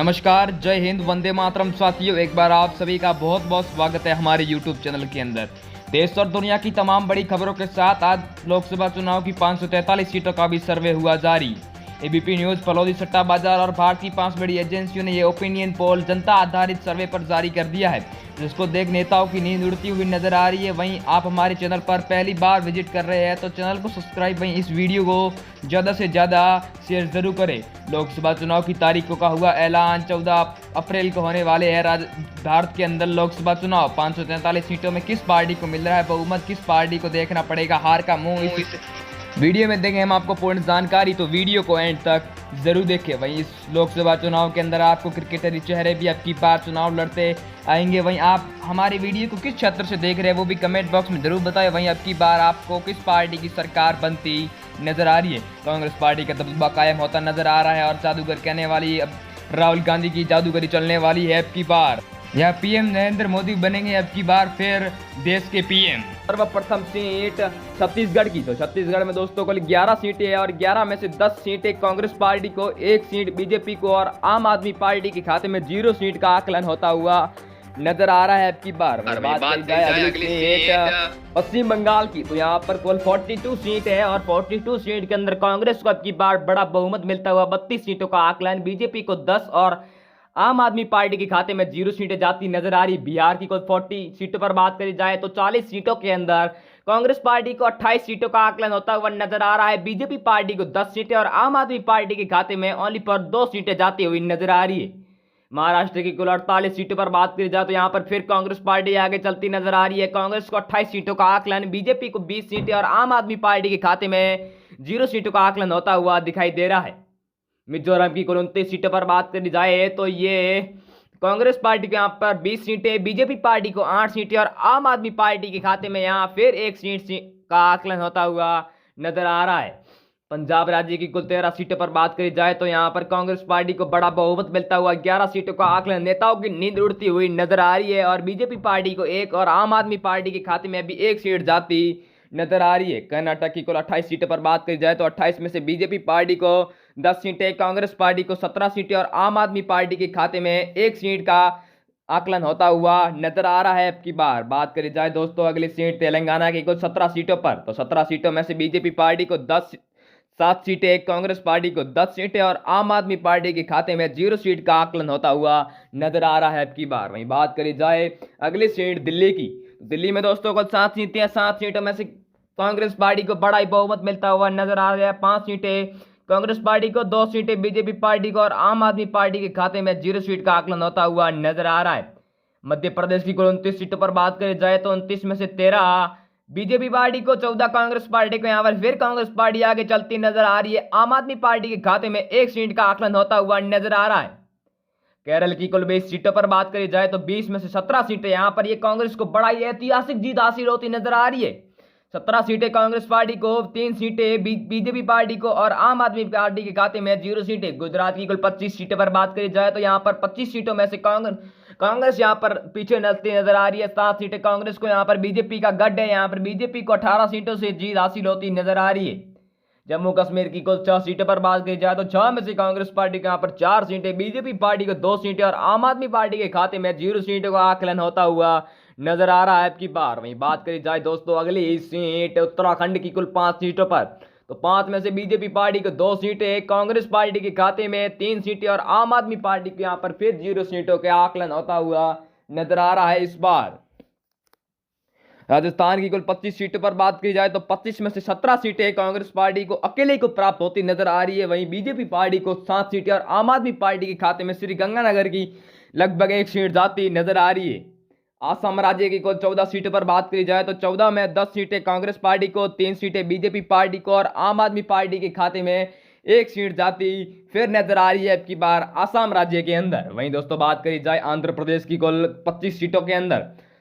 नमस्कार, जय हिंद, वंदे मातरम साथियों। एक बार आप सभी का बहुत बहुत स्वागत है हमारे YouTube चैनल के अंदर। देश और दुनिया की तमाम बड़ी खबरों के साथ आज लोकसभा चुनाव की 543 सीटों का भी सर्वे हुआ जारी। एबीपी न्यूज, फलौदी सट्टा बाजार और भारतीय 5 बड़ी एजेंसियों ने ये ओपिनियन पोल जनता आधारित सर्वे पर जारी कर दिया है, जिसको देख नेताओं की नींद उड़ती हुई नजर आ रही है। वहीं आप हमारे चैनल पर पहली बार विजिट कर रहे हैं तो चैनल को सब्सक्राइब, वहीं इस वीडियो को ज़्यादा से ज़्यादा शेयर जरूर करें। लोकसभा चुनाव की तारीखों का हुआ ऐलान। 14 अप्रैल को होने वाले हैं भारत के अंदर लोकसभा चुनाव। 543 सीटों में किस पार्टी को मिल रहा है बहुमत, किस पार्टी को देखना पड़ेगा हार का मुंह, इस वीडियो में देंगे हम आपको पूर्ण जानकारी, तो वीडियो को एंड तक जरूर देखें। वहीं इस लोकसभा चुनाव के अंदर आपको क्रिकेटरी चेहरे भी अब की बार चुनाव लड़ते आएंगे। वहीं आप हमारे वीडियो को किस क्षेत्र से देख रहे हैं वो भी कमेंट बॉक्स में जरूर बताएं। वहीं अब की बार आपको किस पार्टी की सरकार बनती नजर आ रही है। कांग्रेस पार्टी का दबदबा कायम होता नजर आ रहा है और जादूगर कहने वाली अब राहुल गांधी की जादूगरी चलने वाली है। अब की बार यह पीएम नरेंद्र मोदी बनेंगे अब की बार फिर देश के पीएम। सर्वप्रथम सीट छत्तीसगढ़ की, तो छत्तीसगढ़ में दोस्तों को 11 सीटें हैं और 11 में से 10 सीटें कांग्रेस पार्टी को, 1 सीट बीजेपी को और आम आदमी पार्टी के खाते में 0 सीट का आकलन होता हुआ नजर आ रहा है। अब की बार बात की जाए अगली सीट पश्चिम बंगाल की, तो यहाँ पर कुल 42 सीट है और 42 सीट के अंदर कांग्रेस को अब की बार बड़ा बहुमत मिलता हुआ 32 सीटों का आकलन, बीजेपी को 10 और आम आदमी पार्टी के खाते में 0 सीटें जाती नजर आ रही। बिहार की कुल 40 सीटों पर बात करी जाए तो 40 सीटों के अंदर कांग्रेस पार्टी को 28 सीटों का आकलन होता हुआ नजर आ रहा है, बीजेपी पार्टी को 10 सीटें और आम आदमी पार्टी के खाते में ओनली पर 2 सीटें जाती हुई नजर आ रही है। महाराष्ट्र की कुल 48 सीटों पर बात करी जाए तो यहाँ पर फिर कांग्रेस पार्टी आगे चलती नजर आ रही है। कांग्रेस को 28 सीटों का आकलन, बीजेपी को 20 सीटें और आम आदमी पार्टी के खाते में 0 सीटों का आकलन होता हुआ दिखाई दे रहा है। मिजोरम की कुल 29 सीटों पर बात करी जाए तो ये कांग्रेस पार्टी के यहाँ पर 20 सीटें, बीजेपी पार्टी को 8 सीटें और आम आदमी पार्टी के खाते में यहाँ फिर 1 सीट का आकलन होता हुआ नजर आ रहा है। पंजाब राज्य की कुल 13 सीटों पर बात करी जाए तो यहाँ पर कांग्रेस पार्टी को बड़ा बहुमत मिलता हुआ 11 सीटों का आकलन, नेताओं की नींद उड़ती हुई नजर आ रही है और बीजेपी पार्टी को 1 और आम आदमी पार्टी के खाते में भी 1 सीट जाती नजर आ रही है। कर्नाटक की कुल 28 सीटों पर बात करी जाए तो 28 में से बीजेपी पार्टी को 10 सीटें, कांग्रेस पार्टी को 17 सीटें और आम आदमी पार्टी के खाते में 1 सीट का आकलन होता हुआ नजर आ रहा है। अब की बार बात करी जाए दोस्तों अगली सीट तेलंगाना की कुल 17 सीटों पर, तो 17 सीटों में से बीजेपी पार्टी को 7 सीटें, कांग्रेस पार्टी को 10 सीटें और आम आदमी पार्टी के खाते में 0 सीट का आकलन होता हुआ नजर आ रहा है। अब की बार वहीं बात करी जाए अगली सीट दिल्ली की, दिल्ली में दोस्तों को 7 सीटें, 7 सीटों में से कांग्रेस पार्टी को बड़ा ही बहुमत मिलता हुआ नजर आ रहा है। 5 सीटें कांग्रेस पार्टी को, 2 सीटें बीजेपी पार्टी को और आम आदमी पार्टी के खाते में 0 सीट का आकलन होता हुआ नजर आ रहा है। मध्य प्रदेश की कुल 29 सीटों पर बात करी जाए तो 29 में से 13 बीजेपी पार्टी को, 14 कांग्रेस पार्टी को, यहाँ पर फिर कांग्रेस पार्टी आगे चलती नजर आ रही है। आम आदमी पार्टी के खाते में 1 सीट का आकलन होता हुआ नजर आ रहा है। केरल की कुल 20 सीटों पर बात करी जाए तो 20 में से 17 सीटें यहाँ पर ये कांग्रेस को बड़ा ही ऐतिहासिक जीत हासिल होती नजर आ रही है। 17 सीटें कांग्रेस पार्टी को, 3 सीटें बीजेपी पार्टी को और आम आदमी पार्टी के खाते में 0 सीटें। गुजरात की कुल 25 सीटों पर बात करी जाए तो यहाँ पर 25 सीटों में से कांग्रेस यहाँ पर पीछे नचती नजर आ रही है। 7 सीटें कांग्रेस को, यहाँ पर बीजेपी का गढ़ है, यहाँ पर बीजेपी को 18 सीटों से जीत हासिल होती नजर आ रही है। जम्मू कश्मीर की कुल 6 सीटों पर बात की जाए तो 6 में से कांग्रेस पार्टी को यहाँ पर 4 सीटें, बीजेपी पार्टी को 2 सीटें और आम आदमी पार्टी के खाते में 0 सीटों का आकलन होता हुआ नजर आ रहा है। अब की बार वहीं बात करी जाए दोस्तों अगली सीट उत्तराखंड की कुल 5 सीटों पर, तो 5 में से बीजेपी पार्टी को 2 सीटें, कांग्रेस पार्टी के खाते में 3 सीटें और आम आदमी पार्टी के यहाँ पर फिर 0 सीटों के आकलन होता हुआ नजर आ रहा है। इस बार राजस्थान की कुल 25 सीटों पर बात की जाए तो 25 में से 17 सीटें कांग्रेस पार्टी को अकेले को प्राप्त होती नजर आ रही है। वहीं बीजेपी पार्टी को 7 सीटें और आम आदमी पार्टी के खाते में श्रीगंगानगर की लगभग 1 सीट जाती नजर आ रही है। असम राज्य की कुल 14 सीटों पर बात करी जाए तो 14 में 10 सीटें कांग्रेस पार्टी को, 3 सीटें बीजेपी पार्टी को और आम आदमी पार्टी के खाते में 1 सीट जाती फिर नजर आ रही है अब की बार असम राज्य के अंदर। वहीं दोस्तों बात करी जाए आंध्र प्रदेश की कुल 25 सीटों के अंदर,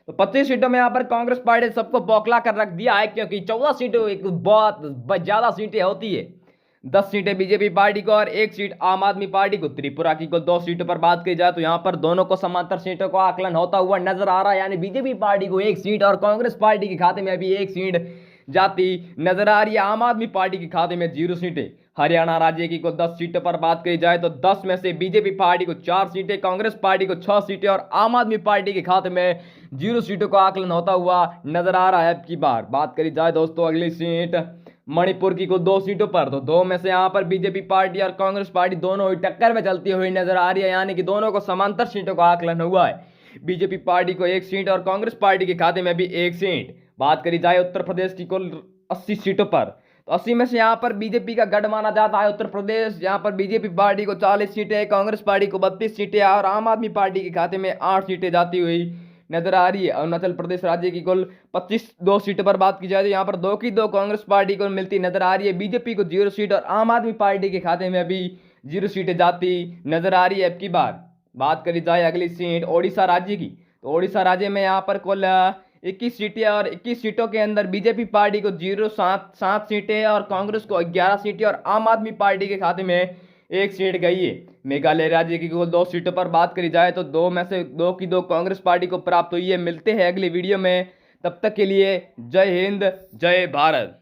तो 25 सीटों में यहाँ पर कांग्रेस पार्टी सबको बौखला कर रख दिया है, क्योंकि 14 सीटों एक बहुत ज्यादा सीटें होती है। 10 सीटें बीजेपी पार्टी को और 1 सीट आम आदमी पार्टी को। त्रिपुरा की कुल 2 सीटों पर बात की जाए तो यहाँ पर दोनों को समांतर सीटों का आकलन होता हुआ नजर आ रहा है, यानी बीजेपी पार्टी को 1 सीट और कांग्रेस पार्टी के खाते में अभी 1 सीट जाती नजर आ रही है। आम आदमी पार्टी के खाते में 0 सीटें। हरियाणा राज्य की कुल 10 सीटों पर बात करी जाए तो 10 में से बीजेपी पार्टी को 4 सीटें, कांग्रेस पार्टी को 6 सीटें और आम आदमी पार्टी के खाते में 0 सीटों का आकलन होता हुआ नजर आ रहा है। अब की बार बात करी जाए दोस्तों अगली सीट मणिपुर की कुल 2 सीटों पर, तो 2 में से यहां पर बीजेपी पार्टी और कांग्रेस पार्टी दोनों ही टक्कर में चलती हुई नजर आ रही है, यानी कि दोनों को समांतर सीटों का आकलन हुआ है। बीजेपी पार्टी को 1 सीट और कांग्रेस पार्टी के खाते में भी 1 सीट। बात करी जाए उत्तर प्रदेश की कुल 80 सीटों पर, तो 80 में से यहां पर बीजेपी का गढ़ माना जाता है उत्तर प्रदेश। यहां पर बीजेपी पार्टी को 40 सीटें, कांग्रेस पार्टी को 32 सीटें और आम आदमी पार्टी के खाते में 8 सीटें जाती हुई नजर आ रही है। अरुणाचल प्रदेश राज्य की कुल 2 सीटों पर बात की जाए तो यहाँ पर 2 की 2 कांग्रेस पार्टी को मिलती नजर आ रही है। बीजेपी को 0 सीट और आम आदमी पार्टी के खाते में भी 0 सीटें जाती नजर आ रही है। अब की बात करी जाए अगली सीट ओडिशा राज्य की, तो ओडिशा राज्य में यहाँ पर कुल 21 सीटें और 21 सीटों के अंदर बीजेपी पार्टी को 7 सीटें और कांग्रेस को 11 सीटें और आम आदमी पार्टी के खाते में 1 सीट गई है। मेघालय राज्य की कुल 2 सीटों पर बात करी जाए तो 2 में से 2 की 2 कांग्रेस पार्टी को प्राप्त हुई है। मिलते हैं अगली वीडियो में, तब तक के लिए जय हिंद जय भारत।